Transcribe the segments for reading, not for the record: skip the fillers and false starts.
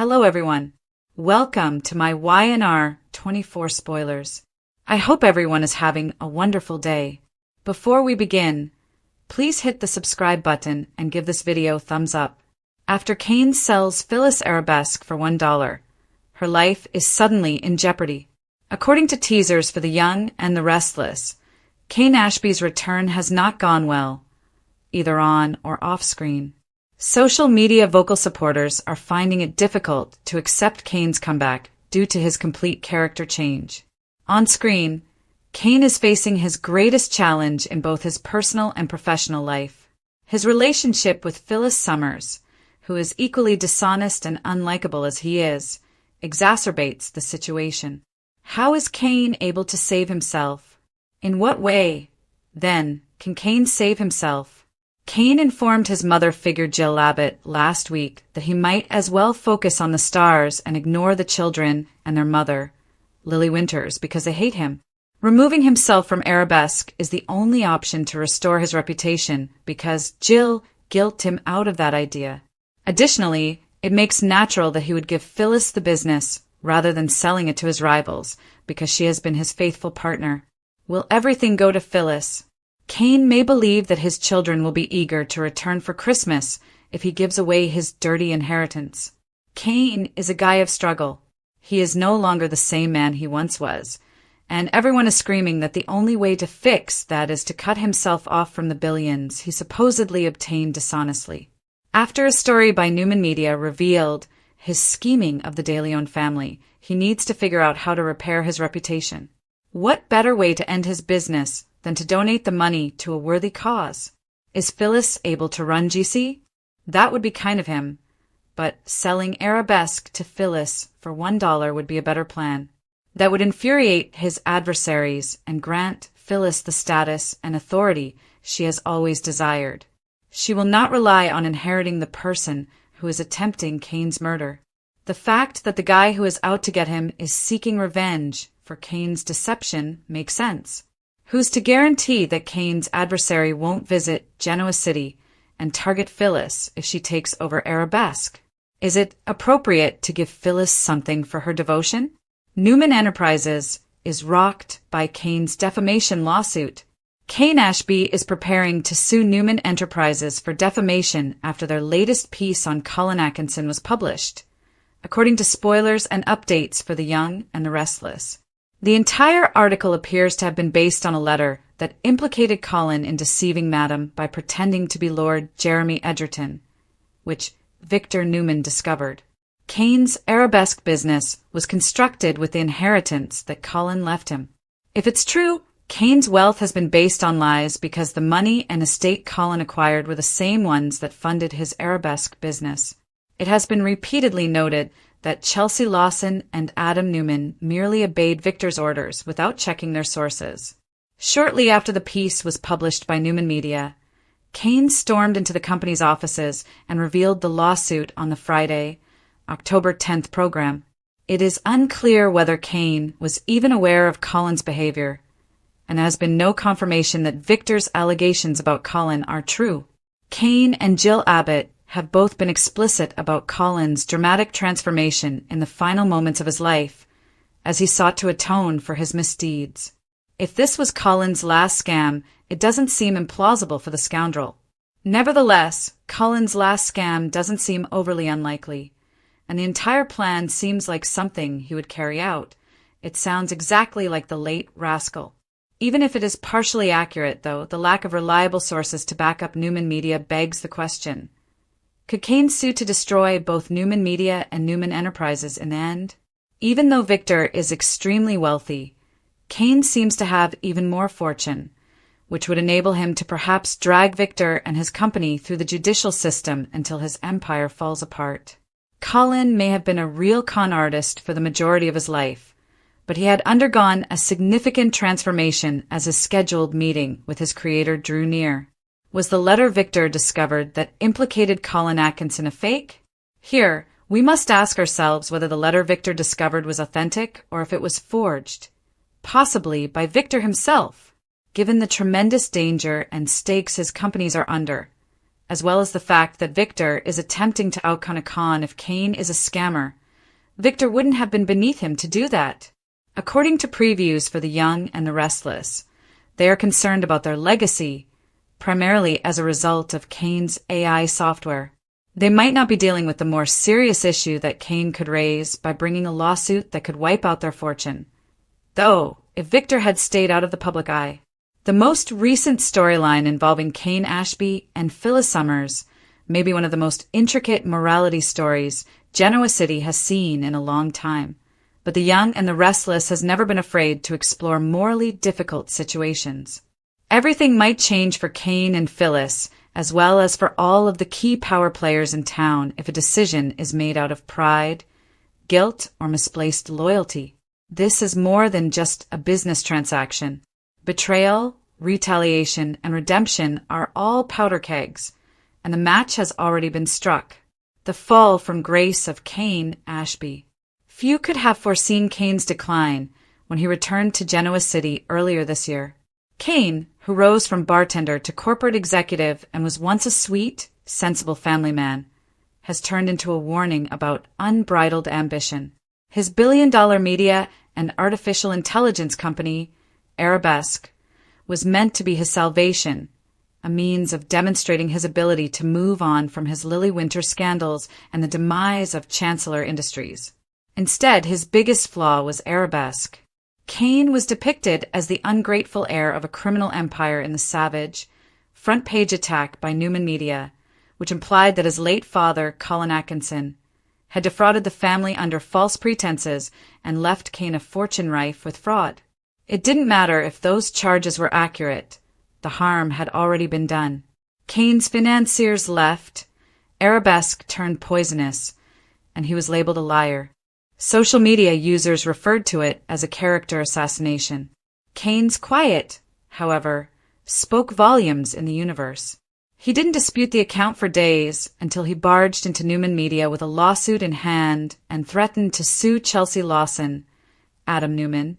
Hello everyone. Welcome to my YNR 24 spoilers. I hope everyone is having a wonderful day. Before we begin, please hit the subscribe button and give this video a thumbs up. After Kane sells Phyllis Arabesque for $1, her life is suddenly in jeopardy. According to teasers for The Young and the Restless, Kane Ashby's return has not gone well, either on or off screen. Social media vocal supporters are finding it difficult to accept Kane's comeback due to his complete character change. On screen, Kane is facing his greatest challenge in both his personal and professional life. His relationship with Phyllis Summers, who is equally dishonest and unlikable as he is, exacerbates the situation. How is Kane able to save himself? In what way, then, can Kane save himself? Kane informed his mother figure Jill Abbott last week that he might as well focus on the stars and ignore the children and their mother, Lily Winters, because they hate him. Removing himself from Arabesque is the only option to restore his reputation because Jill guilted him out of that idea. Additionally, it makes natural that he would give Phyllis the business rather than selling it to his rivals because she has been his faithful partner. Will everything go to Phyllis? Kane may believe that his children will be eager to return for Christmas if he gives away his dirty inheritance. Kane is a guy of struggle. He is no longer the same man he once was, and everyone is screaming that the only way to fix that is to cut himself off from the billions he supposedly obtained dishonestly. After a story by Newman Media revealed his scheming of the De Leon family, he needs to figure out how to repair his reputation. What better way to end his business than to donate the money to a worthy cause? Is Phyllis able to run GC? That would be kind of him, but selling Arabesque to Phyllis for $1 would be a better plan. That would infuriate his adversaries and grant Phyllis the status and authority she has always desired. She will not rely on inheriting the person who is attempting Kane's murder. The fact that the guy who is out to get him is seeking revenge for Kane's deception makes sense. Who's to guarantee that Kane's adversary won't visit Genoa City and target Phyllis if she takes over Arabesque? Is it appropriate to give Phyllis something for her devotion? Newman Enterprises is rocked by Kane's defamation lawsuit. Kane Ashby is preparing to sue Newman Enterprises for defamation after their latest piece on Colin Atkinson was published, according to spoilers and updates for The Young and the Restless. The entire article appears to have been based on a letter that implicated Colin in deceiving Madam by pretending to be Lord Jeremy Edgerton, which Victor Newman discovered. Kane's Arabesque business was constructed with the inheritance that Colin left him. If it's true, Kane's wealth has been based on lies because the money and estate Colin acquired were the same ones that funded his Arabesque business. It has been repeatedly noted that Chelsea Lawson and Adam Newman merely obeyed Victor's orders without checking their sources. Shortly after the piece was published by Newman Media, Kane stormed into the company's offices and revealed the lawsuit on the Friday, October 10th program. It is unclear whether Kane was even aware of Colin's behavior, and there has been no confirmation that Victor's allegations about Colin are true. Kane and Jill Abbott have both been explicit about Colin's dramatic transformation in the final moments of his life as he sought to atone for his misdeeds. If this was Colin's last scam, it doesn't seem implausible for the scoundrel. Nevertheless, Colin's last scam doesn't seem overly unlikely, and the entire plan seems like something he would carry out. It sounds exactly like the late rascal. Even if it is partially accurate, though, the lack of reliable sources to back up Newman Media begs the question. Could Kane sue to destroy both Newman Media and Newman Enterprises in the end? Even though Victor is extremely wealthy, Kane seems to have even more fortune, which would enable him to perhaps drag Victor and his company through the judicial system until his empire falls apart. Colin may have been a real con artist for the majority of his life, but he had undergone a significant transformation as his scheduled meeting with his creator drew near. Was the letter Victor discovered that implicated Colin Atkinson a fake? Here, we must ask ourselves whether the letter Victor discovered was authentic or if it was forged, possibly by Victor himself, given the tremendous danger and stakes his companies are under, as well as the fact that Victor is attempting to outcon Khan if Kane is a scammer. Victor wouldn't have been beneath him to do that. According to previews for The Young and the Restless, they are concerned about their legacy, primarily as a result of Kane's AI software. They might not be dealing with the more serious issue that Kane could raise by bringing a lawsuit that could wipe out their fortune. Though, if Victor had stayed out of the public eye, the most recent storyline involving Kane Ashby and Phyllis Summers may be one of the most intricate morality stories Genoa City has seen in a long time. But The Young and the Restless has never been afraid to explore morally difficult situations. Everything might change for Kane and Phyllis, as well as for all of the key power players in town if a decision is made out of pride, guilt, or misplaced loyalty. This is more than just a business transaction. Betrayal, retaliation, and redemption are all powder kegs, and the match has already been struck. The fall from grace of Kane Ashby. Few could have foreseen Kane's decline when he returned to Genoa City earlier this year. Kane, who rose from bartender to corporate executive and was once a sweet, sensible family man, has turned into a warning about unbridled ambition. His billion-dollar media and artificial intelligence company, Arabesque, was meant to be his salvation, a means of demonstrating his ability to move on from his Lily Winter scandals and the demise of Chancellor Industries. Instead, his biggest flaw was Arabesque. Kane was depicted as the ungrateful heir of a criminal empire in the savage, front-page attack by Newman Media, which implied that his late father, Colin Atkinson, had defrauded the family under false pretenses and left Kane a fortune rife with fraud. It didn't matter if those charges were accurate. The harm had already been done. Kane's financiers left, Arabesque turned poisonous, and he was labeled a liar. Social media users referred to it as a character assassination. Kane's quiet, however, spoke volumes in the universe. He didn't dispute the account for days until he barged into Newman Media with a lawsuit in hand and threatened to sue Chelsea Lawson, Adam Newman,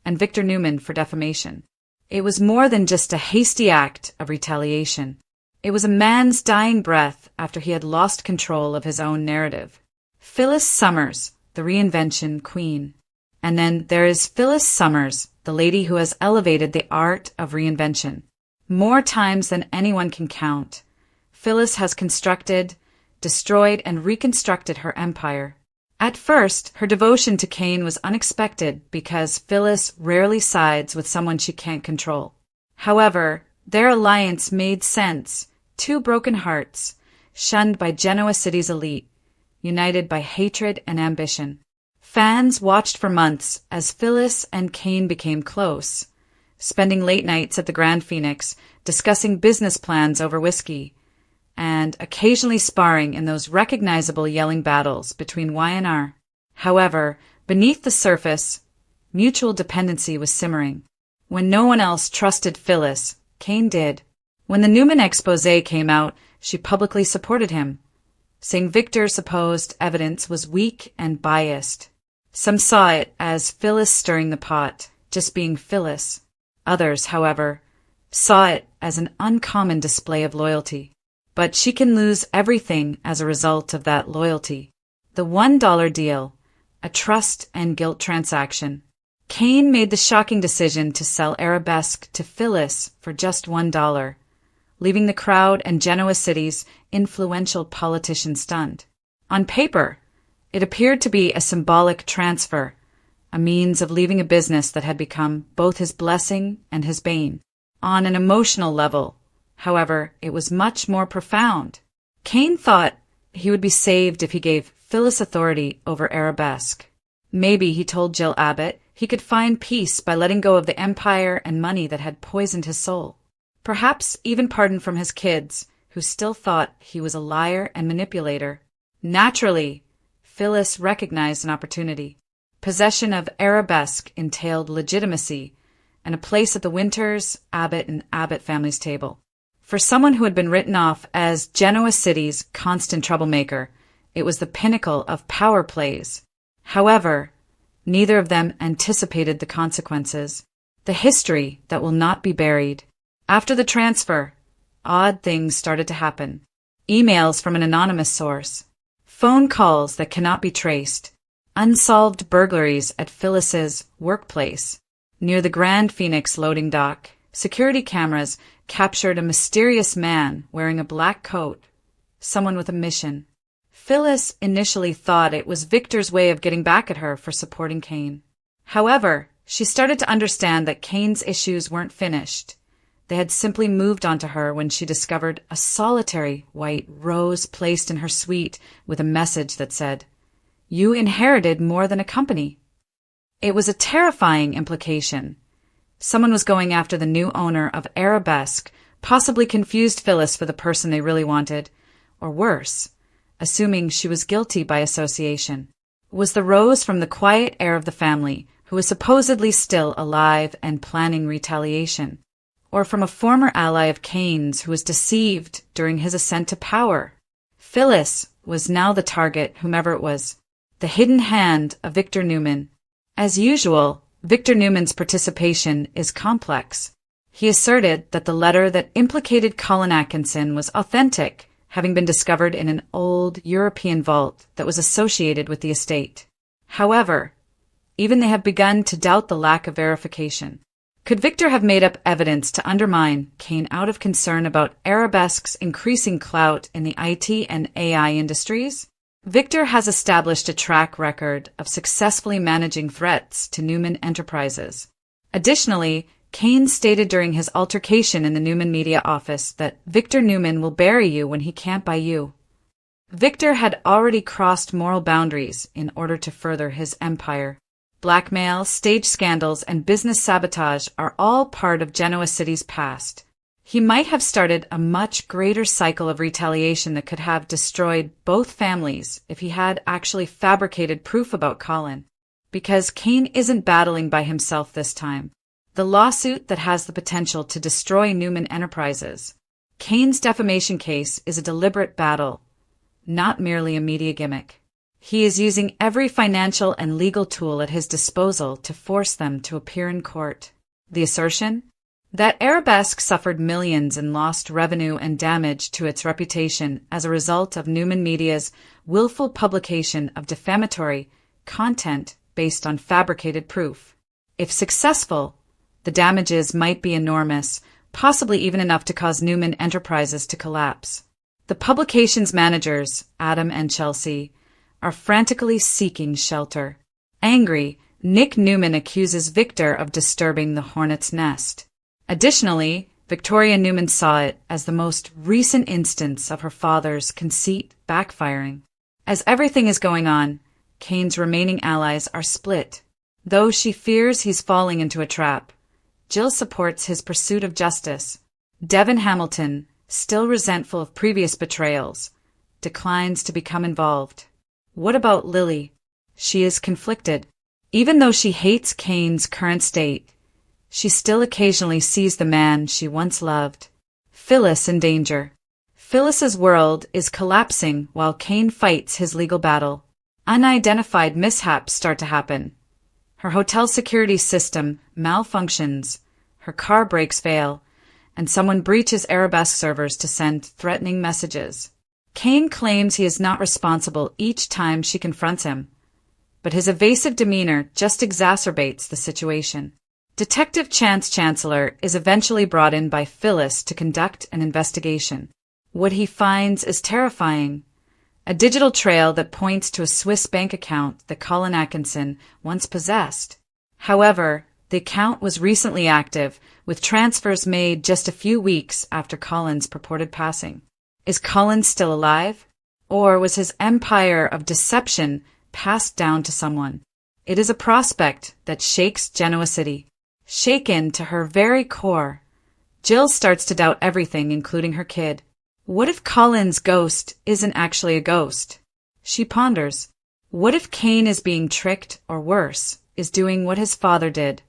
and Victor Newman for defamation. It was more than just a hasty act of retaliation. It was a man's dying breath after he had lost control of his own narrative. Phyllis Summers, the reinvention queen. And then there is Phyllis Summers, the lady who has elevated the art of reinvention. More times than anyone can count, Phyllis has constructed, destroyed, and reconstructed her empire. At first, her devotion to Kane was unexpected because Phyllis rarely sides with someone she can't control. However, their alliance made sense. Two broken hearts, shunned by Genoa City's elite, united by hatred and ambition. Fans watched for months as Phyllis and Kane became close, spending late nights at the Grand Phoenix discussing business plans over whiskey, and occasionally sparring in those recognizable yelling battles between Y&R. However, beneath the surface, mutual dependency was simmering. When no one else trusted Phyllis, Kane did. When the Newman exposé came out, she publicly supported him, saying Victor's supposed evidence was weak and biased. Some saw it as Phyllis stirring the pot, just being Phyllis. Others, however, saw it as an uncommon display of loyalty. But she can lose everything as a result of that loyalty. The $1 deal, a trust and guilt transaction. Kane made the shocking decision to sell Arabesque to Phyllis for just $1, leaving the crowd and Genoa City's influential politicians stunned. On paper, it appeared to be a symbolic transfer, a means of leaving a business that had become both his blessing and his bane. On an emotional level, however, it was much more profound. Kane thought he would be saved if he gave Phyllis authority over Arabesque. Maybe, he told Jill Abbott, he could find peace by letting go of the empire and money that had poisoned his soul. Perhaps even pardon from his kids, who still thought he was a liar and manipulator. Naturally, Phyllis recognized an opportunity. Possession of Arabesque entailed legitimacy and a place at the Winters, Abbott, and Abbott families' table. For someone who had been written off as Genoa City's constant troublemaker, it was the pinnacle of power plays. However, neither of them anticipated the consequences, the history that will not be buried. After the transfer, odd things started to happen. emails from an anonymous source, phone calls that cannot be traced, unsolved burglaries at Phyllis's workplace. Near the Grand Phoenix loading dock, security cameras captured a mysterious man wearing a black coat, someone with a mission. Phyllis initially thought it was Victor's way of getting back at her for supporting Kane. However, she started to understand that Kane's issues weren't finished. They had simply moved onto her when she discovered a solitary white rose placed in her suite with a message that said, "You inherited more than a company." It was a terrifying implication. Someone was going after the new owner of Arabesque, possibly confused Phyllis for the person they really wanted, or worse, assuming she was guilty by association. Was the rose from the quiet heir of the family, who was supposedly still alive and planning retaliation, or from a former ally of Kane's who was deceived during his ascent to power? Phyllis was now the target, whomever it was, the hidden hand of Victor Newman. As usual, Victor Newman's participation is complex. He asserted that the letter that implicated Colin Atkinson was authentic, having been discovered in an old European vault that was associated with the estate. However, even they have begun to doubt the lack of verification. Could Victor have made up evidence to undermine Kane out of concern about Arabesque's increasing clout in the IT and AI industries? Victor has established a track record of successfully managing threats to Newman Enterprises. Additionally, Kane stated during his altercation in the Newman media office that Victor Newman will bury you when he can't buy you. Victor had already crossed moral boundaries in order to further his empire. Blackmail, stage scandals, and business sabotage are all part of Genoa City's past. He might have started a much greater cycle of retaliation that could have destroyed both families if he had actually fabricated proof about Colin. Because Kane isn't battling by himself this time. The lawsuit that has the potential to destroy Newman Enterprises. Kane's defamation case is a deliberate battle, not merely a media gimmick. He is using every financial and legal tool at his disposal to force them to appear in court. The assertion? That Arabesque suffered millions in lost revenue and damage to its reputation as a result of Newman Media's willful publication of defamatory content based on fabricated proof. If successful, the damages might be enormous, possibly even enough to cause Newman Enterprises to collapse. The publication's managers, Adam and Chelsea, are frantically seeking shelter. Angry, Nick Newman accuses Victor of disturbing the hornet's nest. Additionally, Victoria Newman saw it as the most recent instance of her father's conceit backfiring. As everything is going on, Kane's remaining allies are split. Though she fears he's falling into a trap, Jill supports his pursuit of justice. Devin Hamilton, still resentful of previous betrayals, declines to become involved. What about Lily? She is conflicted. Even though she hates Kane's current state, she still occasionally sees the man she once loved. Phyllis in danger. Phyllis's world is collapsing while Kane fights his legal battle. Unidentified mishaps start to happen. Her hotel security system malfunctions, her car brakes fail, and someone breaches Arabesque servers to send threatening messages. Kane claims he is not responsible each time she confronts him, but his evasive demeanor just exacerbates the situation. Detective Chance Chancellor is eventually brought in by Phyllis to conduct an investigation. What he finds is terrifying. A digital trail that points to a Swiss bank account that Colin Atkinson once possessed. However, the account was recently active, with transfers made just a few weeks after Colin's purported passing. Is Colin still alive? Or was his empire of deception passed down to someone? It is a prospect that shakes Genoa City. Shaken to her very core, Jill starts to doubt everything, including her kid. What if Colin's ghost isn't actually a ghost? She ponders. What if Kane is being tricked, or worse, is doing what his father did?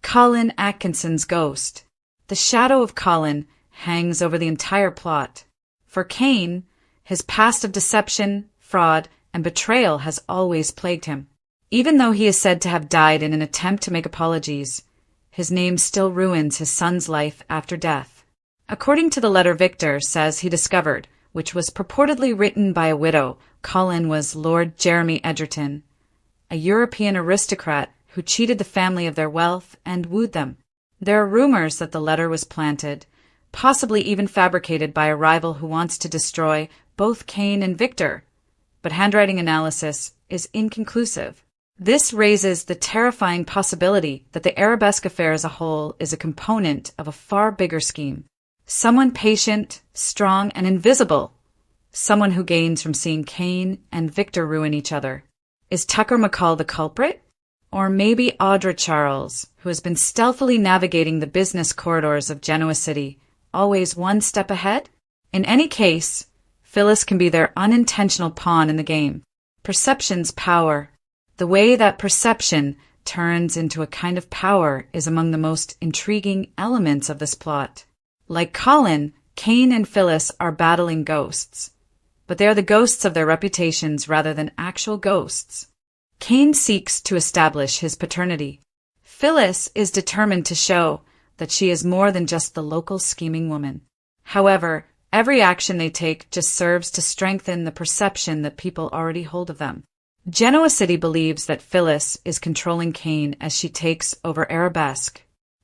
Colin Atkinson's ghost. The shadow of Colin hangs over the entire plot. For Kane, his past of deception, fraud, and betrayal has always plagued him. Even though he is said to have died in an attempt to make apologies, his name still ruins his son's life after death. According to the letter Victor says he discovered which was purportedly written by a widow. Colin was Lord Jeremy Egerton, a European aristocrat who cheated the family of their wealth and wooed them. There are rumors that the letter was planted, possibly even fabricated by a rival who wants to destroy both Cain and Victor, but handwriting analysis is inconclusive. This raises the terrifying possibility that the Arabesque affair as a whole is a component of a far bigger scheme. Someone patient, strong, and invisible. Someone who gains from seeing Cain and Victor ruin each other. Is Tucker McCall the culprit? Or maybe Audra Charles, who has been stealthily navigating the business corridors of Genoa City, always one step ahead? In any case, Phyllis can be their unintentional pawn in the game. Perception's power. The way that perception turns into a kind of power is among the most intriguing elements of this plot. Like Colin, Cain and Phyllis are battling ghosts, but they are the ghosts of their reputations rather than actual ghosts. Cain seeks to establish his paternity. Phyllis is determined to show that she is more than just the local scheming woman. However, every action they take just serves to strengthen the perception that people already hold of them. Genoa City believes that Phyllis is controlling Cain as she takes over Arabesque.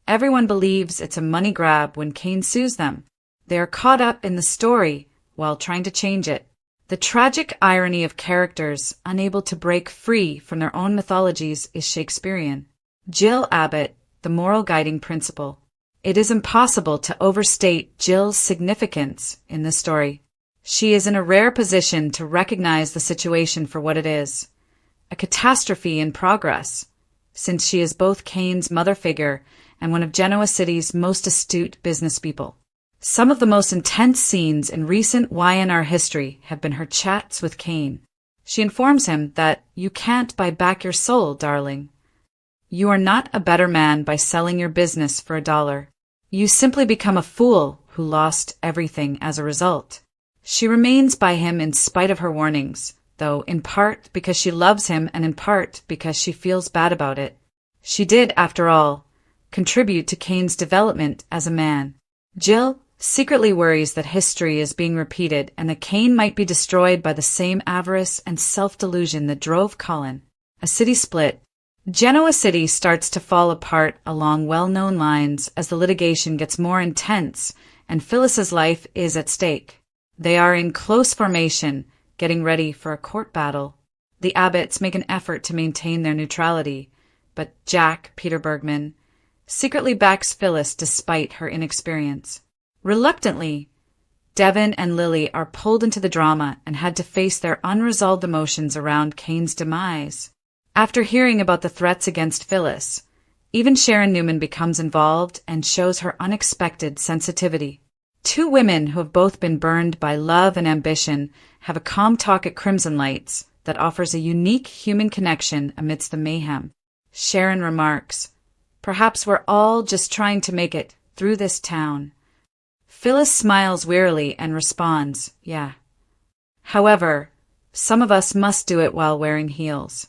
Everyone believes it's a money grab when Cain sues them. They are caught up in the story while trying to change it. The tragic irony of characters unable to break free from their own mythologies is Shakespearean. Jill Abbott, the moral guiding principle. It is impossible to overstate Jill's significance in this story. She is in a rare position to recognize the situation for what it is, a catastrophe in progress, since she is both Cain's mother figure and one of Genoa City's most astute business people. Some of the most intense scenes in recent Y&R history have been her chats with Cain. She informs him that you can't buy back your soul, darling. You are not a better man by selling your business for $1. You simply become a fool who lost everything as a result. She remains by him in spite of her warnings, though in part because she loves him and in part because she feels bad about it. She did, after all, contribute to Cain's development as a man. Jill secretly worries that history is being repeated and that Cain might be destroyed by the same avarice and self-delusion that drove Colin. A city split. Genoa City starts to fall apart along well-known lines as the litigation gets more intense and Phyllis's life is at stake. They are in close formation, getting ready for a court battle. The Abbotts make an effort to maintain their neutrality, but Jack, Peter Bergman, secretly backs Phyllis despite her inexperience. Reluctantly, Devon and Lily are pulled into the drama and had to face their unresolved emotions around Cain's demise. After hearing about the threats against Phyllis, even Sharon Newman becomes involved and shows her unexpected sensitivity. Two women who have both been burned by love and ambition have a calm talk at Crimson Lights that offers a unique human connection amidst the mayhem. Sharon remarks, "Perhaps we're all just trying to make it through this town." Phyllis smiles wearily and responds, "Yeah. However, some of us must do it while wearing heels."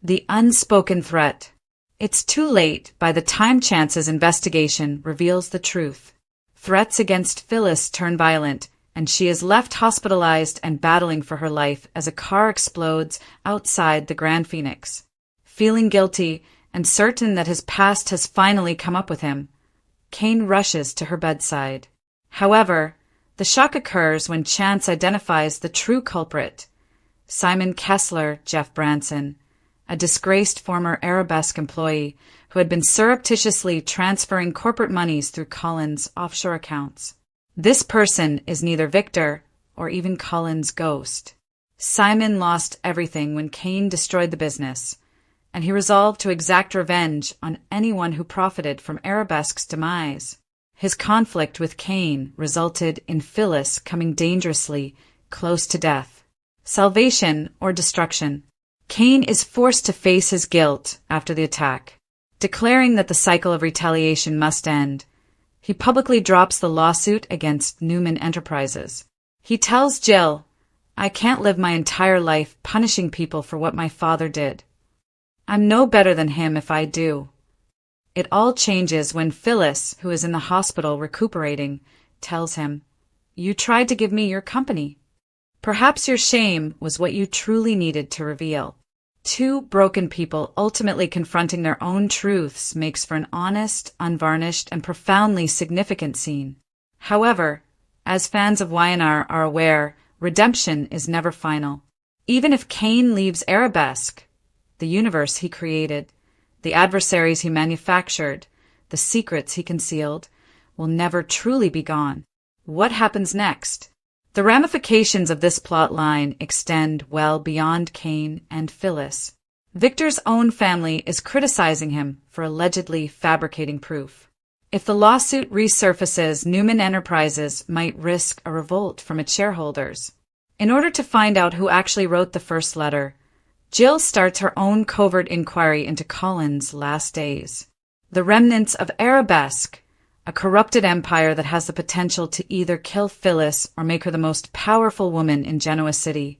The unspoken threat. It's too late by the time Chance's investigation reveals the truth. Threats against Phyllis turn violent, and she is left hospitalized and battling for her life as a car explodes outside the Grand Phoenix. Feeling guilty and certain that his past has finally come up with him, Cain rushes to her bedside. However, the shock occurs when Chance identifies the true culprit, Simon Kessler, Jeff Branson, a disgraced former Arabesque employee who had been surreptitiously transferring corporate monies through Colin's offshore accounts. This person is neither Victor or even Colin's ghost. Simon lost everything when Cain destroyed the business, and he resolved to exact revenge on anyone who profited from Arabesque's demise. His conflict with Cain resulted in Phyllis coming dangerously close to death. Salvation or destruction. Cain is forced to face his guilt after the attack. Declaring that the cycle of retaliation must end, he publicly drops the lawsuit against Newman Enterprises. He tells Jill, "I can't live my entire life punishing people for what my father did. I'm no better than him if I do." It all changes when Phyllis, who is in the hospital recuperating, tells him, You tried to give me your company. Perhaps your shame was what you truly needed to reveal. Two broken people ultimately confronting their own truths makes for an honest, unvarnished, and profoundly significant scene. However, as fans of Y&R are aware, redemption is never final. Even if Cain leaves Arabesque, the universe he created, the adversaries he manufactured, the secrets he concealed, will never truly be gone. What happens next? The ramifications of this plot line extend well beyond Cain and Phyllis. Victor's own family is criticizing him for allegedly fabricating proof. If the lawsuit resurfaces, Newman Enterprises might risk a revolt from its shareholders. In order to find out who actually wrote the first letter, Jill starts her own covert inquiry into Colin's last days. The remnants of Arabesque, a corrupted empire that has the potential to either kill Phyllis or make her the most powerful woman in Genoa City,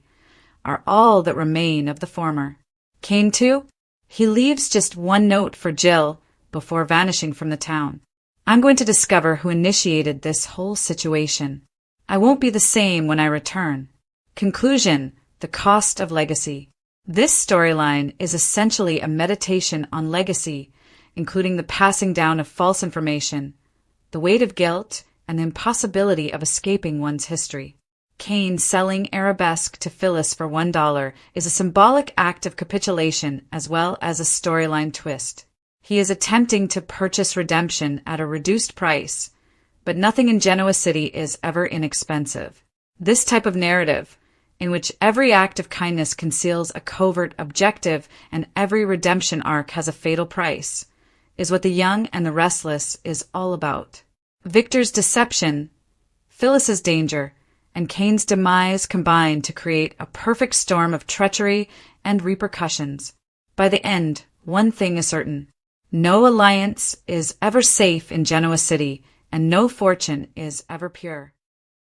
are all that remain of the former. Cain, too? He leaves just one note for Jill before vanishing from the town. I'm going to discover who initiated this whole situation. I won't be the same when I return. Conclusion: the cost of legacy. This storyline is essentially a meditation on legacy, including the passing down of false information, the weight of guilt, and the impossibility of escaping one's history. Cain selling Arabesque to Phyllis for $1 is a symbolic act of capitulation as well as a storyline twist. He is attempting to purchase redemption at a reduced price, but nothing in Genoa City is ever inexpensive. This type of narrative, in which every act of kindness conceals a covert objective and every redemption arc has a fatal price, is what The Young and the Restless is all about. Victor's deception, Phyllis's danger, and Cain's demise combine to create a perfect storm of treachery and repercussions. By the end, one thing is certain: no alliance is ever safe in Genoa City, and no fortune is ever pure.